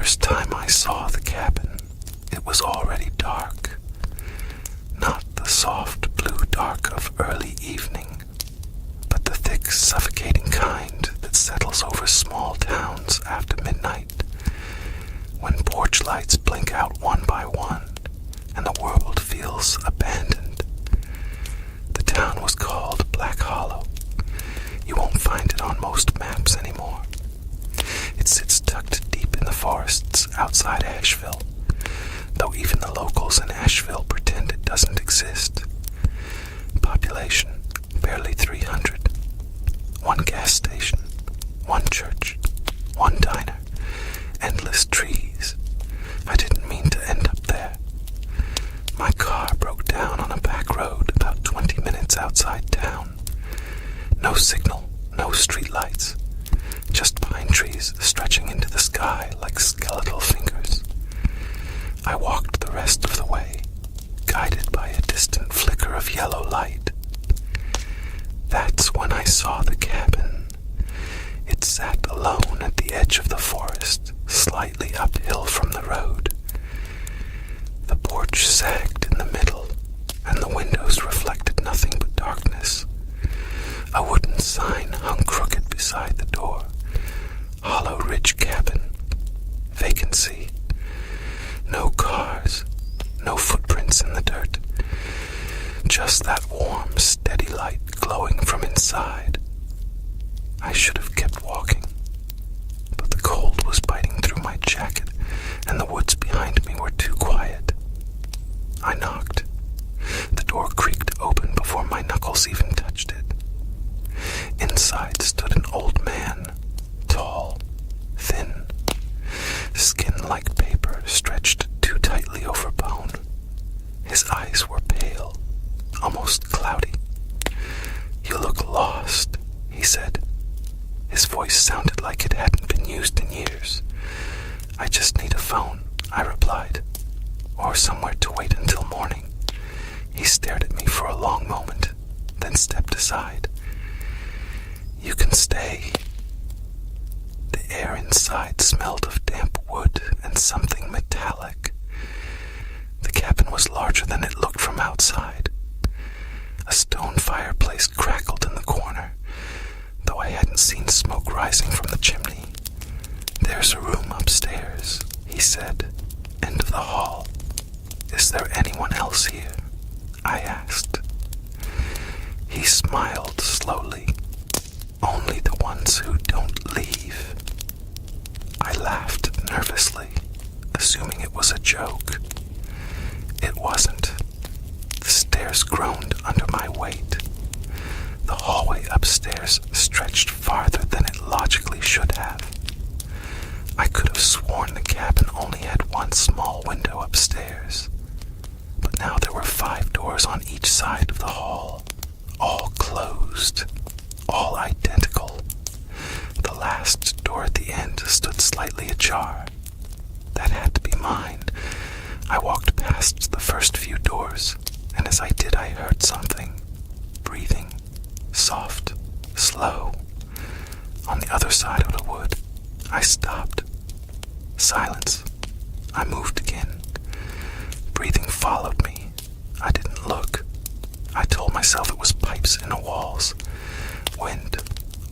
first time I saw the cabin, it was already dark. Not the soft blue dark of early evening, but the thick, suffocating kind that settles over small towns after midnight, when porch lights blink out one by one and the world feels abandoned. The town was called Black Hollow. You won't find it on most maps anymore. It sits tucked deep in the forests outside Asheville, though even the locals in Asheville pretend it doesn't exist. Population, barely 300. One gas station, one church, one diner, endless trees. I didn't mean to end up there. My car broke down on a back road about 20 minutes outside town. No signal, no streetlights, just pine trees stretching into the sky like skeletal fingers. I walked the rest of the way, guided by a distant flicker of yellow light. That's when I saw the cabin. It sat alone at the edge of the forest, slightly uphill from the road. The porch sagged in the middle, and the windows reflected nothing but darkness. A wooden sign hung crooked beside the door. Hollow Ridge Cabin. Vacancy. No cars, no footprints in the dirt. Just that warm, steady light glowing from inside. I should have kept walking, but the cold was biting through my jacket, and the woods behind me were too quiet. I knocked. The door creaked open before my knuckles even touched it. Inside stood an old man, tall, thin, skin like paper stretched too tightly over bone. His eyes were pale, almost cloudy. "You look lost," he said. His voice sounded like it hadn't been used in years. "I just need a phone," I replied, "or somewhere to wait until morning." He stared at me for a long moment, then stepped aside. "You can stay." The air inside smelled of damp wood and something metallic. The cabin was larger than it looked from outside. A stone fireplace crackled in the corner, though I hadn't seen smoke rising from the chimney. "There's a room upstairs," he said, "end of the hall. Is there anyone else here?" I asked. He smiled slowly. "Only the ones who don't leave." I laughed nervously, assuming it was a joke. It wasn't. The stairs groaned under my weight. The hallway upstairs stretched farther than it logically should have. I could have sworn the cabin only had one small window upstairs, but now there were 5 doors on each side of the hall, all closed, all identical. The last door at the end stood slightly ajar. That had to be mine. I walked past the first few doors, and as I did I heard something. Breathing. Soft. Slow. On the other side of the wood. I stopped. Silence. I moved again. Breathing followed me. I didn't look. I told myself it was pipes in the walls. Wind.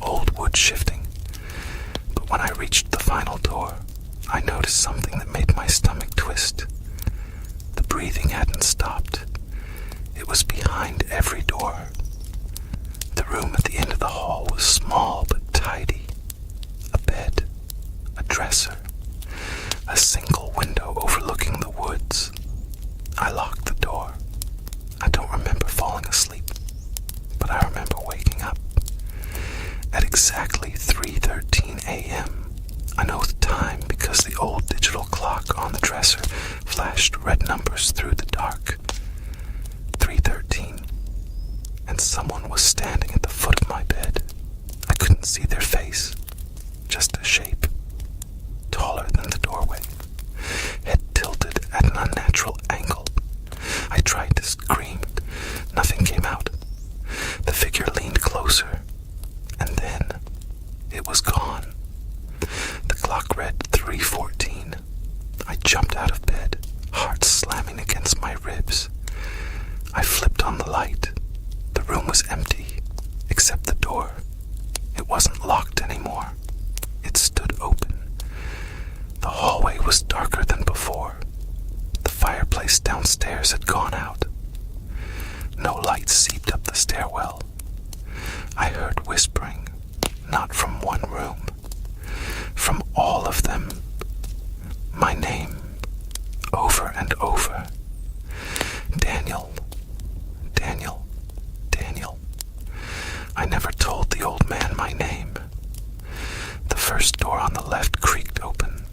Old wood shifting. But when I reached the final door, I noticed something that made my stomach twist. The breathing hadn't stopped. It was behind every door. The room at the end of the hall was small but tidy. A bed, a dresser, a single window overlooking the woods. I locked the door. I don't remember falling asleep, but I remember waking up. At exactly 3:13 a.m., I know the time because the old digital clock on the dresser flashed red numbers through the dark. 3:13, and someone was standing at the foot of my bed. I couldn't see their face, just a shape, taller than the doorway, head tilted at an unnatural angle. I tried to scream. Nothing came out. The figure leaned closer, and then it was gone. The clock read 3:14, stairs had gone out. No light seeped up the stairwell. I heard whispering, not from one room, from all of them. My name, over and over. Daniel, Daniel, Daniel. I never told the old man my name. The first door on the left creaked open.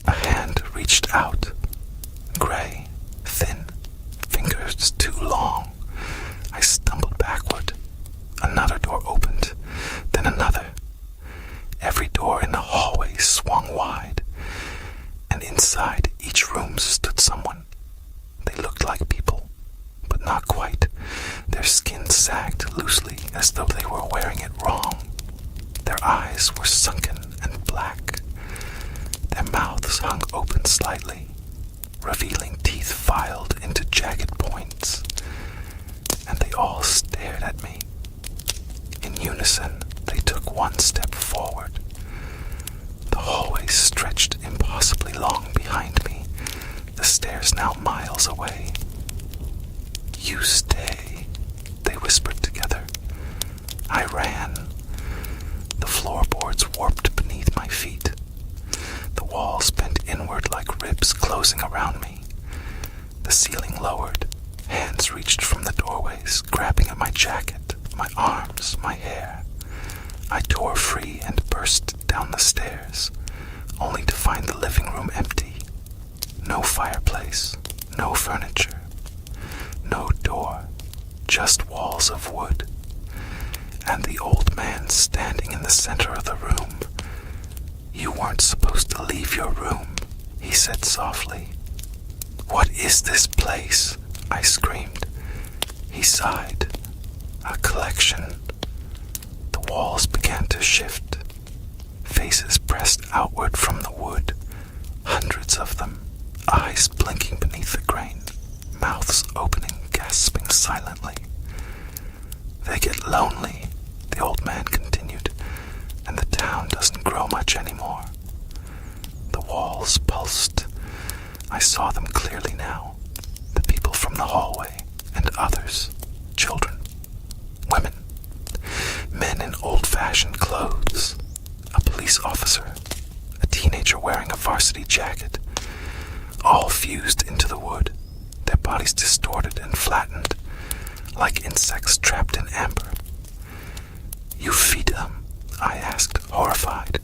A hand reached out. Gray, thin, fingers too long. I stumbled backward. Another door opened, then another. Every door in the hallway swung wide, and inside each room stood someone. They looked like people, but not quite. Their skin sagged loosely as though they were wearing it wrong. Their eyes were sunken and black. Their mouths hung open slightly, revealing teeth filed into jagged points. And they all stared at me. In unison, they took one step forward. The hallway stretched impossibly long behind me, the stairs now miles away. "You stay," they whispered together. I ran. The floorboards warped beneath my feet. The walls bent inward like ribs closing around me. The ceiling lowered. Hands reached from the doorways, grabbing at my jacket, my arms, my hair. I tore free and burst down the stairs, only to find the living room empty. No fireplace, no furniture, no door, just walls of wood. And the old man standing in the center of the room. "You weren't supposed to leave your room," he said softly. "What is this place?" I screamed. He sighed. "A collection." The walls began to shift. Faces pressed outward from the wood. Hundreds of them, eyes blinking beneath the grain, mouths opening, gasping silently. "They get lonely," the old man continued, "and the town doesn't grow much anymore." The walls pulsed. I saw them clearly now. The people from the hallway, and others, children, women, men in old-fashioned clothes, a police officer, a teenager wearing a varsity jacket, all fused into the wood, their bodies distorted and flattened, like insects trapped in amber. "You feed them?" I asked, horrified.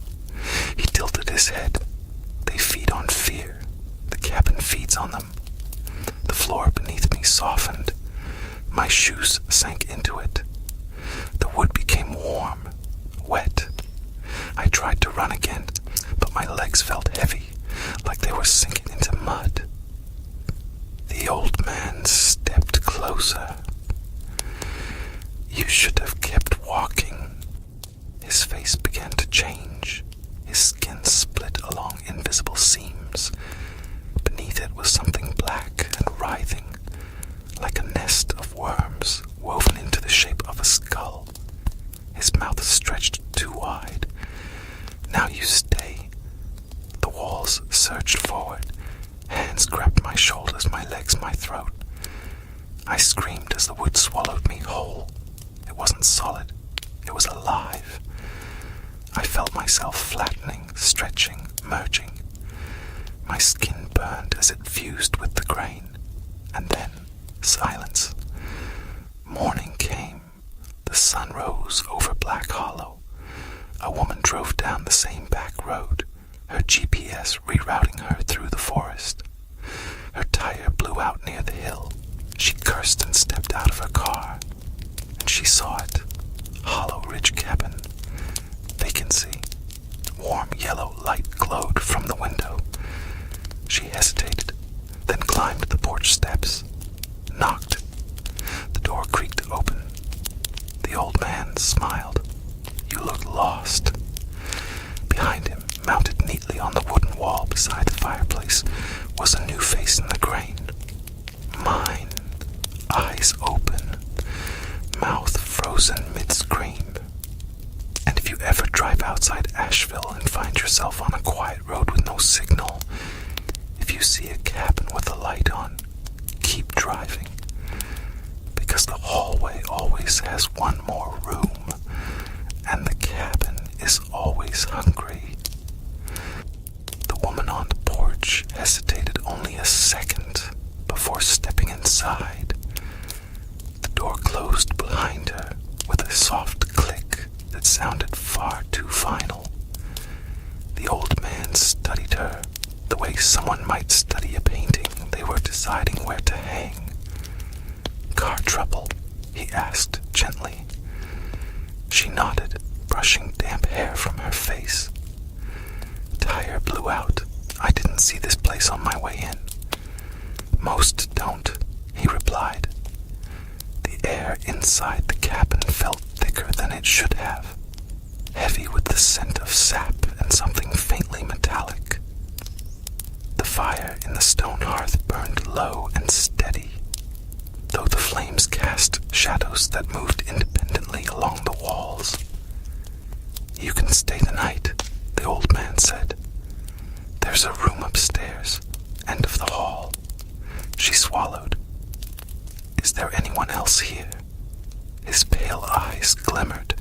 He tilted his head. "They feed on fear. The cabin feeds on them." The floor beneath me softened. My shoes sank into it. The wood became warm, wet. I tried to run again, but my legs felt heavy, like they were sinking into mud. The old man stepped closer. "You should have kept walking." His face began to change. His skin split along invisible seams. Beneath it was something black and writhing, like a nest of worms woven into the shape of a skull. His mouth stretched too wide. "Now you stay." The walls surged forward. Hands grabbed my shoulders, my legs, my throat. I screamed as the wood swallowed me whole. It wasn't solid. It was alive. I felt myself flattening, stretching, merging. My skin burned as it fused with the grain. And then, silence. Morning came. The sun rose over Black Hollow. A woman drove down the same back road, her GPS rerouting her through the forest. Her tire blew out near the hill. She cursed and stepped out of her car. And she saw it. Hollow Ridge Cabin. Vacancy. Warm yellow light glowed from the window. She hesitated, then climbed the porch steps. Knocked. The door creaked open. The old man smiled. "You look lost." Behind him, mounted neatly on the wooden wall beside the fireplace, was a new face in the grain. Mine. Eyes open. Mouth frozen mid-scream. And if you ever drive outside Asheville and find yourself on a quiet road with no signal, if you see a cabin with a light on, keep driving, because the hallway always has one more room, and the cabin is always hungry. The woman on the porch hesitated only a second before stepping inside. The door closed behind her with a soft click that sounded far too final. The old man studied her the way someone might study a painting they were deciding where to hang. "Car trouble?" he asked gently. She nodded, brushing damp hair from her face. "Tire blew out. I didn't see this place on my way in." "Most don't," he replied. The air inside the cabin felt thicker than it should have, heavy with the scent of sap and something faintly metallic. The fire in the stone hearth burned low and steady, though the flames cast shadows that moved independently along the walls. "You can stay the night," the old man said. "There's a room upstairs, end of the hall." She swallowed. "Is there anyone else here?" His pale eyes glimmered.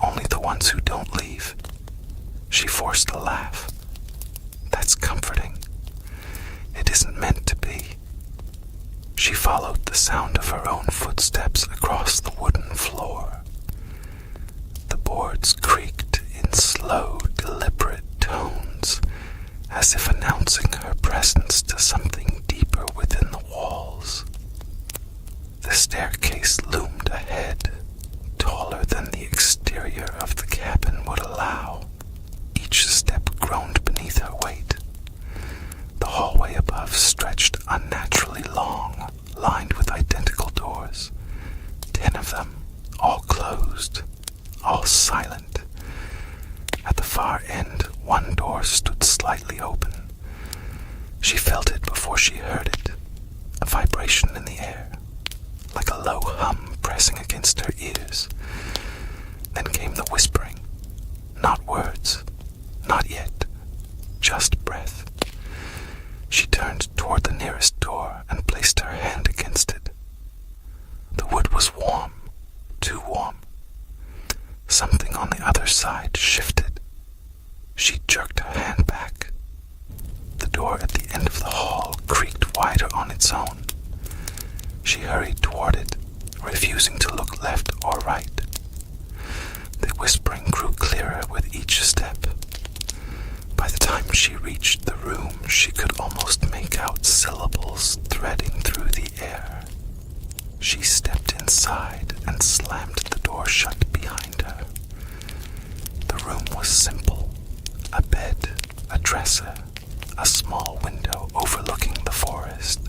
"Only the ones who don't leave." She forced a laugh. "That's comforting. It isn't meant to be." She followed the sound of her own footsteps across the wooden floor. The boards creaked in slow, deliberate tones, as if announcing her presence to something deeper within the walls. The staircase loomed ahead, taller than the exterior of the cabin would allow. Each step groaned beneath her weight. The hallway above stretched unnaturally long, lined with identical doors. 10 of them, all closed, all silent. At the far end, one door stood slightly open. She felt it before she heard it, a vibration in the air, like a low hum pressing against her ears. Then came the whispering. Not words, not yet, just breath. She turned toward the nearest door and placed her hand against it. The wood was warm, too warm. Something on the other side shifted. She jerked her hand back. The door at the end of the hall creaked wider on its own. She hurried toward it, refusing to look left or right. The whispering grew clearer with each step. By the time she reached the room, she could almost make out syllables threading through the air. She stepped inside and slammed the door shut behind her. The room was simple. A bed, a dresser, a small window overlooking the forest.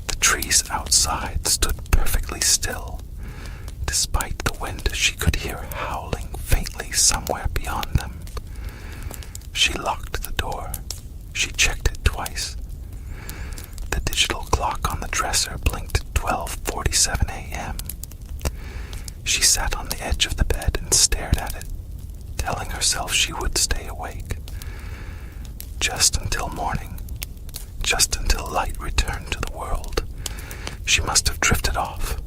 The trees outside stood perfectly still. Despite the wind, she could hear howling faintly somewhere beyond them. She locked the door. She checked it twice. The digital clock on the dresser blinked 12:47 a.m. She sat on the edge of the bed and stared at it, telling herself she would stay awake. Just until morning. Just until light returned to the world. She must have drifted off.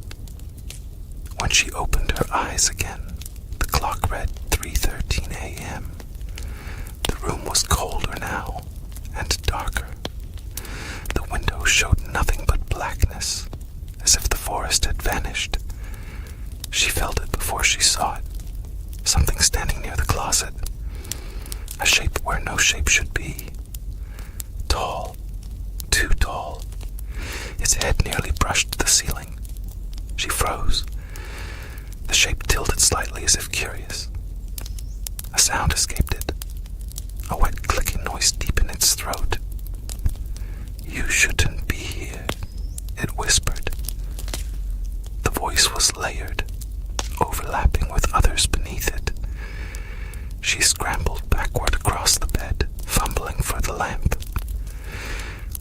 When she opened her eyes again, the clock read 3:13 a.m. The room was colder now, and darker. The window showed nothing but blackness, as if the forest had vanished. She felt it before she saw it. Something standing near the closet. A shape where no shape should be. Tall. Too tall. Its head nearly brushed the ceiling. She froze. The shape tilted slightly as if curious. A sound escaped it. A wet clicking noise deep in its throat. "You shouldn't be here," it whispered. The voice was layered, overlapping with others beneath it. She scrambled backward across the bed, fumbling for the lamp.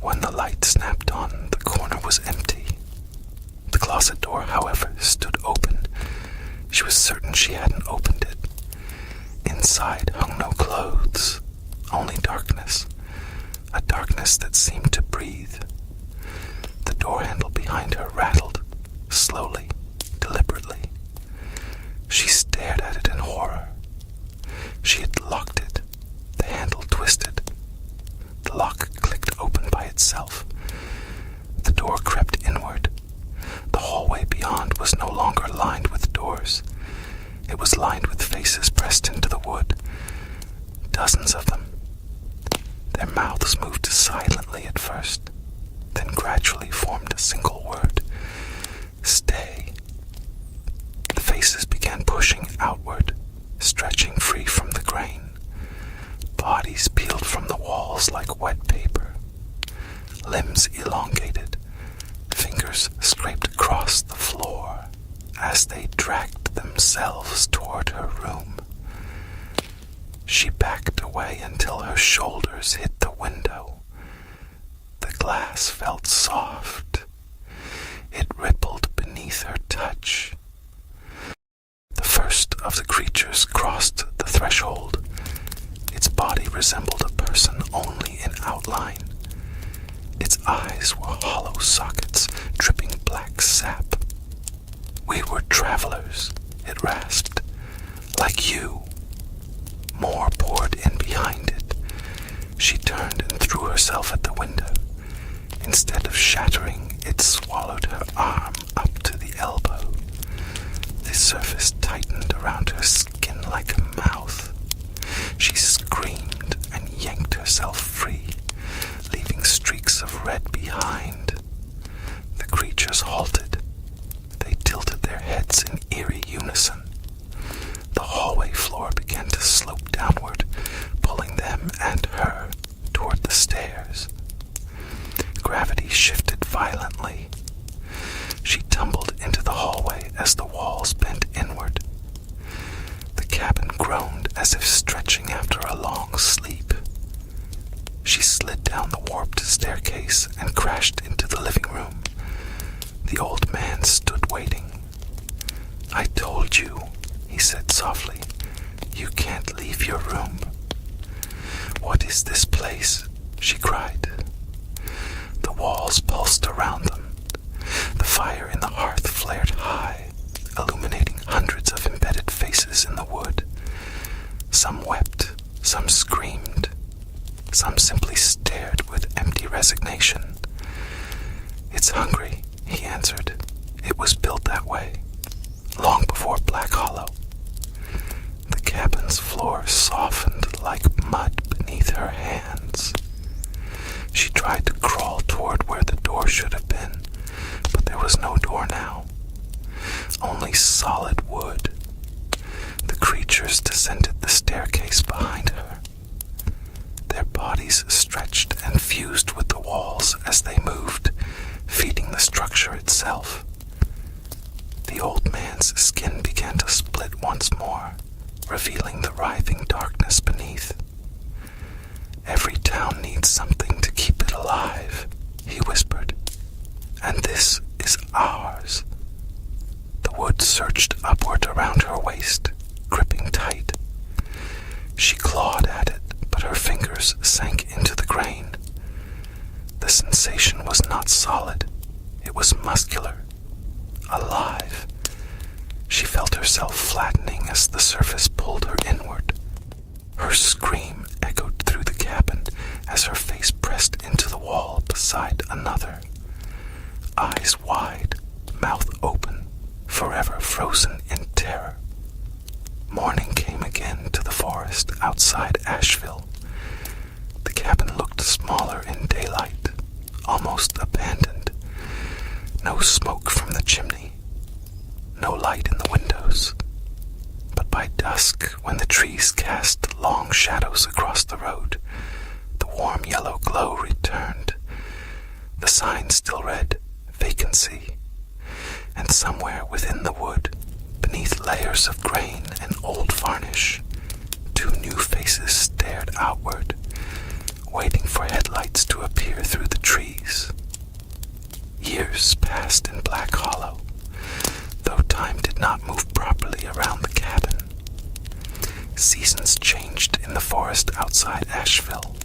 When the light snapped on, the corner was empty. The closet door, however, stood open. She was certain she hadn't opened it. Inside hung no clothes, only darkness, a darkness that seemed to breathe. The door handle behind her rattled, slowly, deliberately. She stared at it in horror. She had locked it. The handle twisted. The lock clicked open by itself. The door crept inward. The hallway beyond was no longer lined with doors. It was lined with faces pressed into the wood. Dozens of them. Their mouths moved silently at first, then gradually formed a single word. Stay. The faces began pushing outward, stretching free from the grain. Bodies peeled from the walls like wet paper. Limbs elongated. Fingers scraped across the floor as they dragged themselves toward her room. She backed away until her shoulders hit the window. The glass felt soft. It rippled beneath her touch. The first of the creatures crossed the threshold. Its body resembled a person only in outline. Its eyes were hollow sockets dripping black sap. We were travelers, it rasped. Like you. More poured in behind it. She turned and threw herself at the window. Instead of shattering, it swallowed her arm up to the elbow. The surface tightened around her skin like a mouth. She screamed and yanked herself free, leaving streaks of red behind. The creatures halted. They tilted their heads in eerie unison. The hallway floor began to slope downward, pulling them and her toward the stairs. Gravity shifted violently. She tumbled into the hallway as the walls bent inward. The cabin groaned as if stretching after a long sleep. She slid down the warped staircase and crashed into the living room. The old man stood waiting. "I told you," he said softly. "You can't leave your room." "What is this place?" she cried. The walls pulsed around them. The fire in the hearth flared high, illuminating hundreds of embedded faces in the wood. Some wept, some screamed, some simply stared with empty resignation. "It's hungry," he answered. "It was built that way, long before Black Hollow." The cabin's floor softened like mud beneath her hands. She tried to crawl toward where the door should have been, but there was no door now. Only solid wood. The creatures descended the staircase behind her. Their bodies stretched and fused with the walls as they moved, feeding the structure itself. The old man's skin began to split once more, revealing the writhing darkness beneath. "Every town needs something to keep it alive," he whispered. "And this is ours." The wood surged upward around her waist, gripping tight. She clawed at it, but her fingers sank into the grain. The sensation was not solid. It was muscular, alive. She felt herself flattening as the surface pulled her inward. Her scream echoed through the cabin as her face pressed into the wall beside another. Eyes wide, mouth open, forever frozen in terror. Morning came again to the forest outside Asheville. The cabin looked smaller in daylight, almost abandoned. No smoke from the chimney, no light in the windows. But by dusk, when the trees cast long shadows across the road, the warm yellow glow returned. The sign still read, "VACANCY," and somewhere within the wood, beneath layers of grain and old varnish, two new faces stared outward, waiting for headlights to appear through the trees. Years passed in Black Hollow, though time did not move properly around the cabin. Seasons changed in the forest outside Asheville.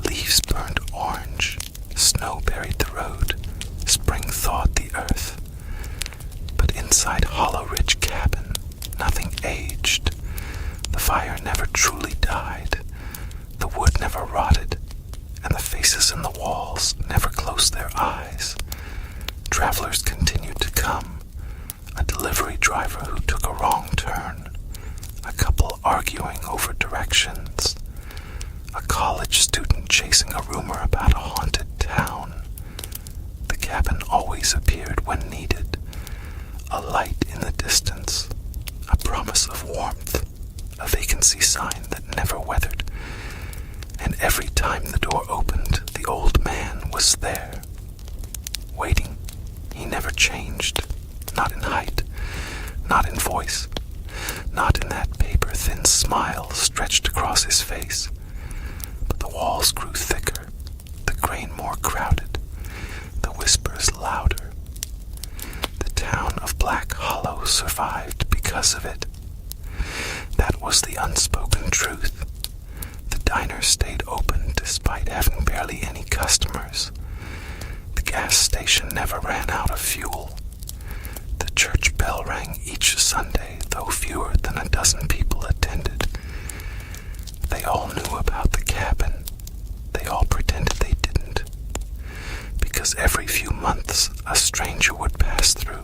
Leaves burned orange, snow buried the road, inside Hollow Ridge Cabin, nothing aged. The fire never truly died. The wood never rotted, and the faces in the walls never closed their eyes. Travelers continued to come. A delivery driver who took a wrong turn. A couple arguing over directions. A college student chasing a rumor about a haunted town. The cabin always appeared when needed. A light in the distance. A promise of warmth. A vacancy sign that never weathered. And every time the door opened, the old man was there. Waiting. He never changed. Not in height. Not in voice. Not in that paper-thin smile stretched across his face. But the walls grew thicker. The grain more crowded. The whispers louder. The town of Black Hollow survived because of it. That was the unspoken truth. The diner stayed open despite having barely any customers. The gas station never ran out of fuel. The church bell rang each Sunday, though fewer than a dozen people attended. They all knew about the cabin. They all pretended they didn't. Because every few months a stranger would pass through.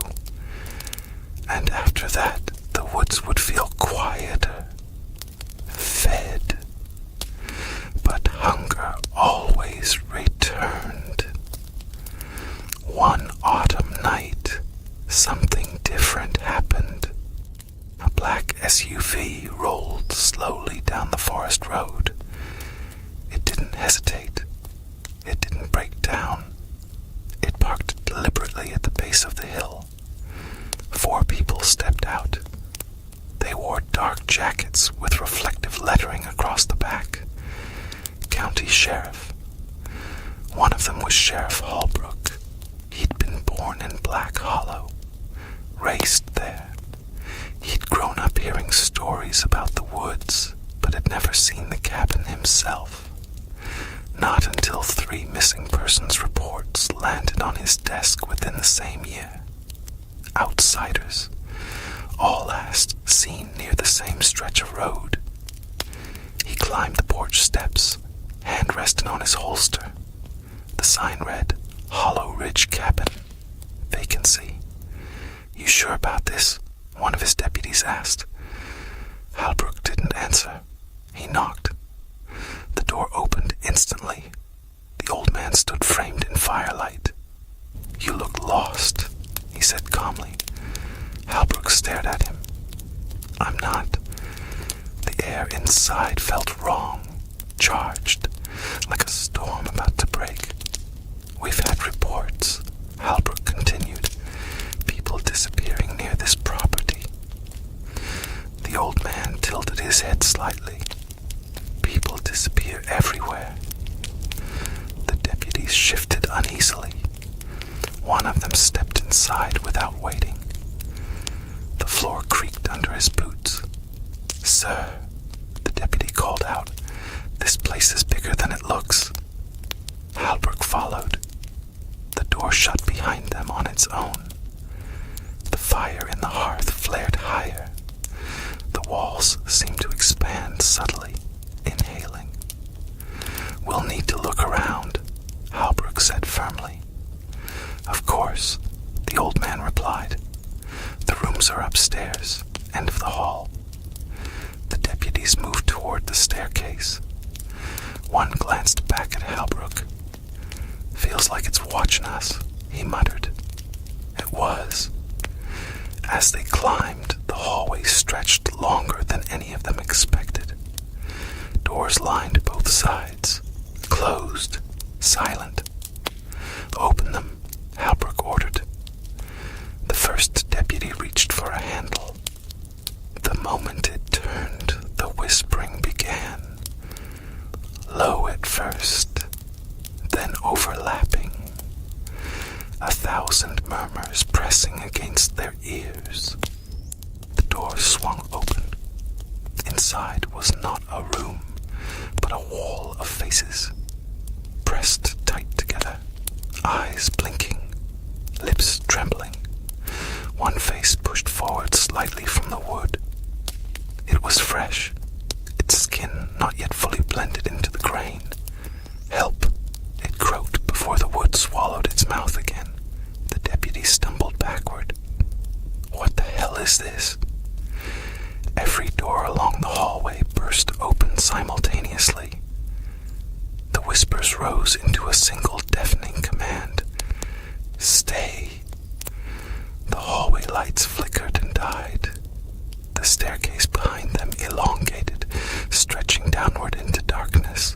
And after that, the woods would feel quieter, fed. But hunger always returned. One autumn night, something different happened. A black SUV rolled slowly down the forest road. It didn't hesitate. It didn't break down. It parked deliberately at the base of the hill. 4 people stepped out. They wore dark jackets with reflective lettering across the back. County Sheriff. One of them was Sheriff Holbrook. He'd been born in Black Hollow, raised there. He'd grown up hearing stories about the woods, but had never seen the cabin himself. Not until 3 missing persons reports landed on his desk within the same year. Outsiders, all last seen near the same stretch of road. He climbed the porch steps, hand resting on his holster. The sign read, Hollow Ridge Cabin, vacancy. You sure about this? One of his deputies asked. Holbrook didn't answer. He knocked. The door opened instantly. The old man stood framed in firelight. You look lost, he said calmly. Holbrook stared at him. I'm not. The air inside felt wrong, charged, like a storm about to break. We've had reports, Holbrook continued. People disappearing near this property. The old man tilted his head slightly. People disappear everywhere. The deputies shifted uneasily. One of them stepped inside without waiting. The floor creaked under his boots. Sir, the deputy called out, this place is bigger than it looks. Holbrook followed. The door shut behind them on its own. The fire in the hearth flared higher. The walls seemed to expand subtly, inhaling. We'll need to look around, Holbrook said firmly. Of course, the old man replied. The rooms are upstairs, end of the hall. The deputies moved toward the staircase. One glanced back at Holbrook. Feels like it's watching us, he muttered. It was. As they climbed, the hallway stretched longer than any of them expected. Doors lined both sides, closed, silent. Open them, Holbrook ordered. The first deputy reached for a handle. The moment it turned, the whispering began. Low at first, then overlapping. 1,000 murmurs pressing against their ears. The door swung open. Inside was not a room, but a wall of faces, pressed tight together, eyes blinking, lips trembling. One face grain. "Help," it croaked before the wood swallowed its mouth again. The deputy stumbled backward. What the hell is this? Every door along the hallway burst open simultaneously. The whispers rose into a single deafening command. "Stay." The hallway lights flickered and died. The staircase behind them elongated, stretching downward into darkness.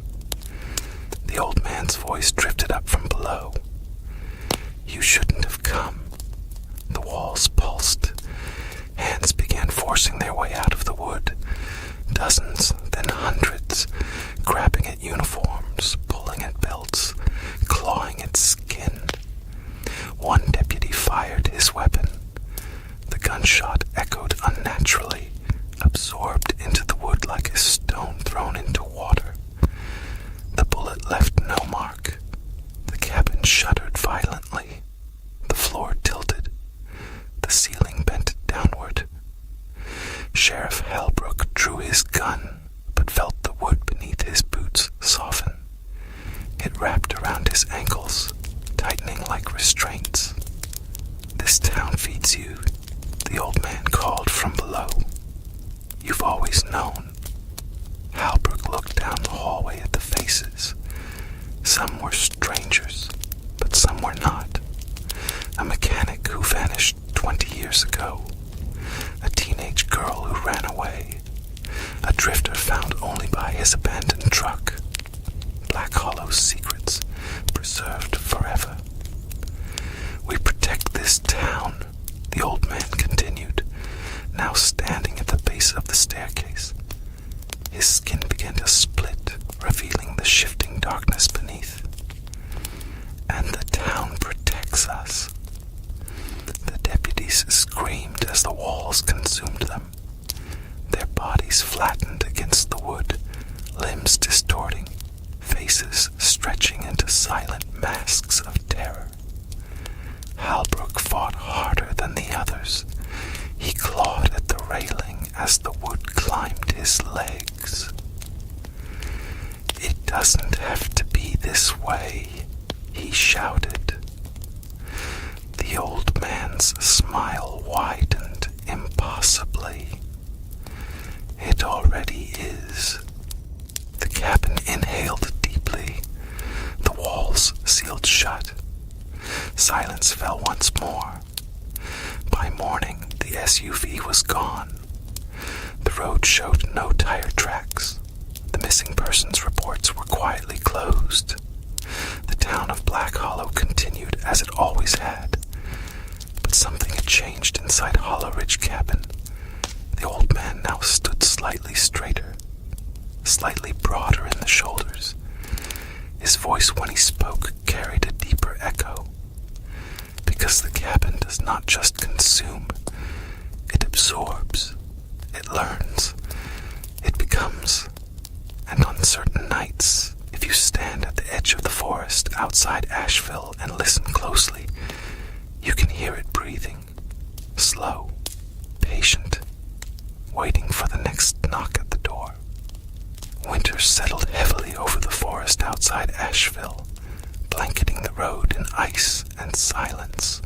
The old man's voice drifted up from below. "You shouldn't have come." The walls pulsed. Hands began forcing their way out of the wood. Dozens, then hundreds, grabbing at uniforms, pulling at belts, clawing at skin. One deputy fired his weapon. The gunshot echoed unnaturally, absorbed into the wood like a stone thrown into water. The bullet left no mark. The cabin shuddered violently. The floor tilted. The ceiling bent downward. Sheriff Halbrook drew his gun, but felt the wood beneath his boots soften. It wrapped around his ankles, tightening like restraints. "This town feeds you," the old man called from below. "You've always known." Halbrook looked down the hallway at the faces. Some were strangers, but some were not. A mechanic who vanished 20 years ago. A teenage girl who ran away. A drifter found only by his abandoned truck. Black Hollow's secrets preserved forever. "We protect this town," the old man continued, now standing at the base of the staircase. His skin began to split, revealing the shifting darkness beneath. "And the town protects us." The deputies screamed as the walls consumed them. Their bodies flattened against the wood, limbs distorting, faces stretching into silent masks of terror. Halbrook fought harder than the others. He clawed at the railing as the wood climbed his legs. "It doesn't have to be this way," he shouted. The old man's smile widened impossibly. "It already is." The cabin inhaled deeply. The walls sealed shut. Silence fell once more. By morning, the SUV was gone. The road showed no tire tracks. The missing persons reports were quietly closed. The town of Black Hollow continued as it always had. But something had changed inside Hollow Ridge Cabin. The old man now stood slightly straighter, slightly broader in the shoulders. His voice when he spoke carried a deeper echo. Because the cabin does not just consume, it absorbs, it learns, it becomes. And on certain nights, if you stand at the edge of the forest outside Asheville and listen closely, you can hear it breathing, slow, patient, waiting for the next knock at the door. Winter settled heavily over the forest outside Asheville, blanketing the road in ice and silence.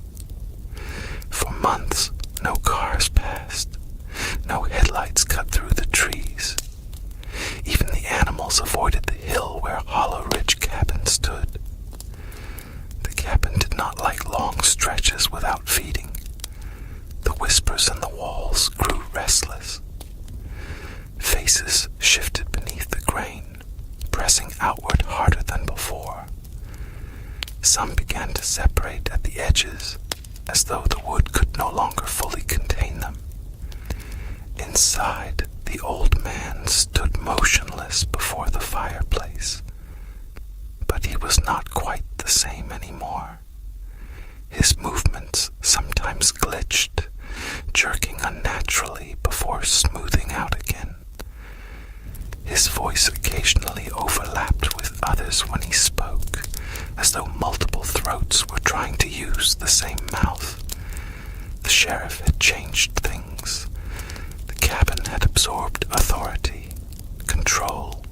For months, no cars passed, no headlights cut through the trees. Even the animals avoided the hill where Hollow Ridge Cabin stood. The cabin did not like long stretches without feeding. The whispers in the walls grew restless. Faces shifted beneath the grain, pressing outward harder than before. Some began to separate at the edges, as though the wood could no longer fully contain them. Inside, the old man stood motionless before the fireplace. But he was not quite the same anymore. His movements sometimes glitched, jerking unnaturally before smoothing out again. His voice occasionally overlapped with others when he spoke, as though multiple throats were trying to use the same mouth. The sheriff had changed things. The cabin had absorbed authority, control,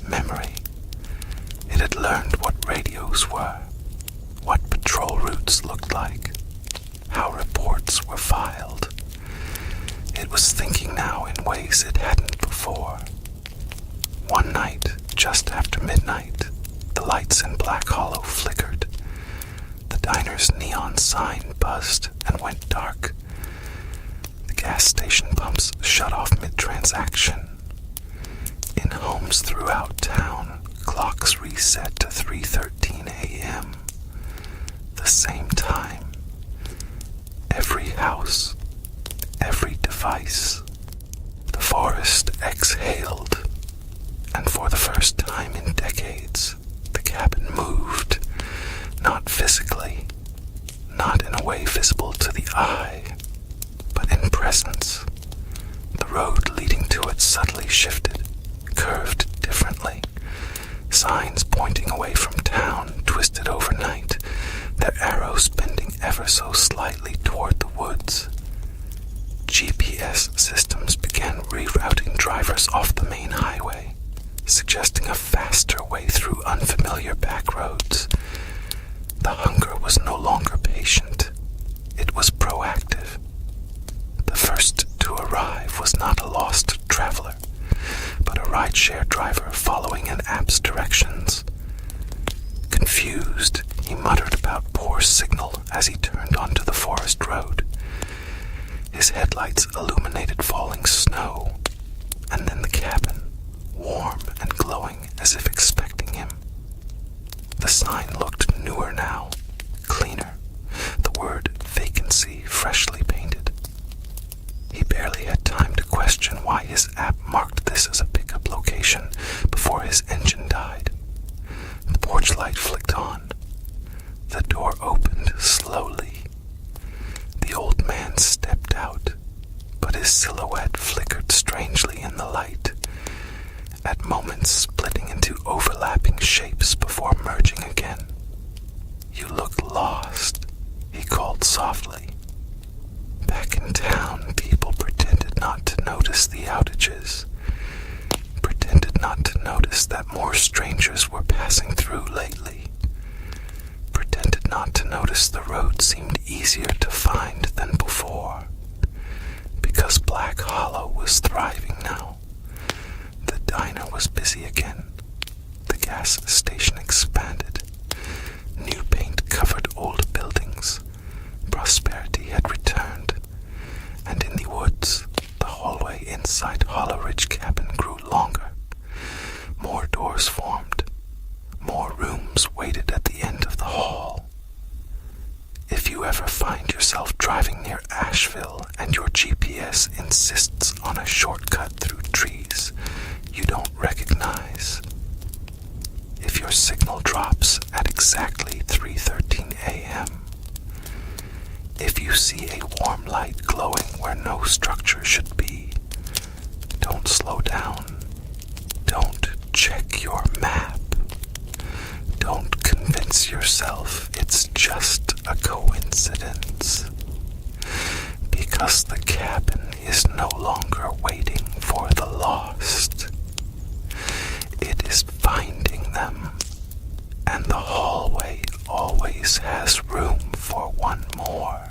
memory. had learned what radios were, what patrol routes looked like, how reports were filed. It was thinking now in ways it hadn't before. One night, just after midnight, the lights in Black Hollow flickered. The diner's neon sign buzzed and went dark. The gas station pumps shut off mid-transaction. In homes throughout town, clocks reset to 3:13 a.m. The same time. Every house, every device. The forest exhaled, and for the first time in decades, the cabin moved, not physically, not in a way visible to the eye, but in presence. The road leading to it subtly shifted, curved differently. Signs pointing away from town twisted overnight, their arrows bending ever so slightly toward the woods. GPS systems began rerouting drivers off the main highway, suggesting a faster way through unfamiliar back roads. The hunger was no longer patient. It was proactive. The first to arrive was not a lost traveler, but a rideshare driver following an app's directions. Confused, he muttered about poor signal as he turned onto the forest road. His headlights illuminated falling snow, and then the cabin, warm and glowing as if expecting him. The sign looked newer now, cleaner, the word VACANCY freshly painted. He barely had time to question why his app marked this as a pickup location before his engine died. The porch light flicked on. The door opened slowly. The old man stepped out, but his silhouette flickered strangely in the light, at moments splitting into overlapping shapes before merging again. "You look lost," he called softly. Back in town, people pretended not to notice the outages, pretended not to notice that more strangers were passing through lately, pretended not to notice the road seemed easier to find than before, because Black Hollow was thriving now. The diner was busy again. The gas station expanded. New paint covered old buildings. Prosperity had returned. And in the woods, the hallway inside Hollow Ridge Cabin grew longer. More doors formed. More rooms waited at the end of the hall. If you ever find yourself driving near Asheville and your GPS insists on a shortcut through trees you don't recognize, if your signal drops at exactly 3:13 a.m., if you see a warm light glowing where no structure should be, don't slow down. Don't check your map. Don't convince yourself it's just a coincidence. Because the cabin is no longer waiting for the lost. It is finding them, and the hallway always has room for one more.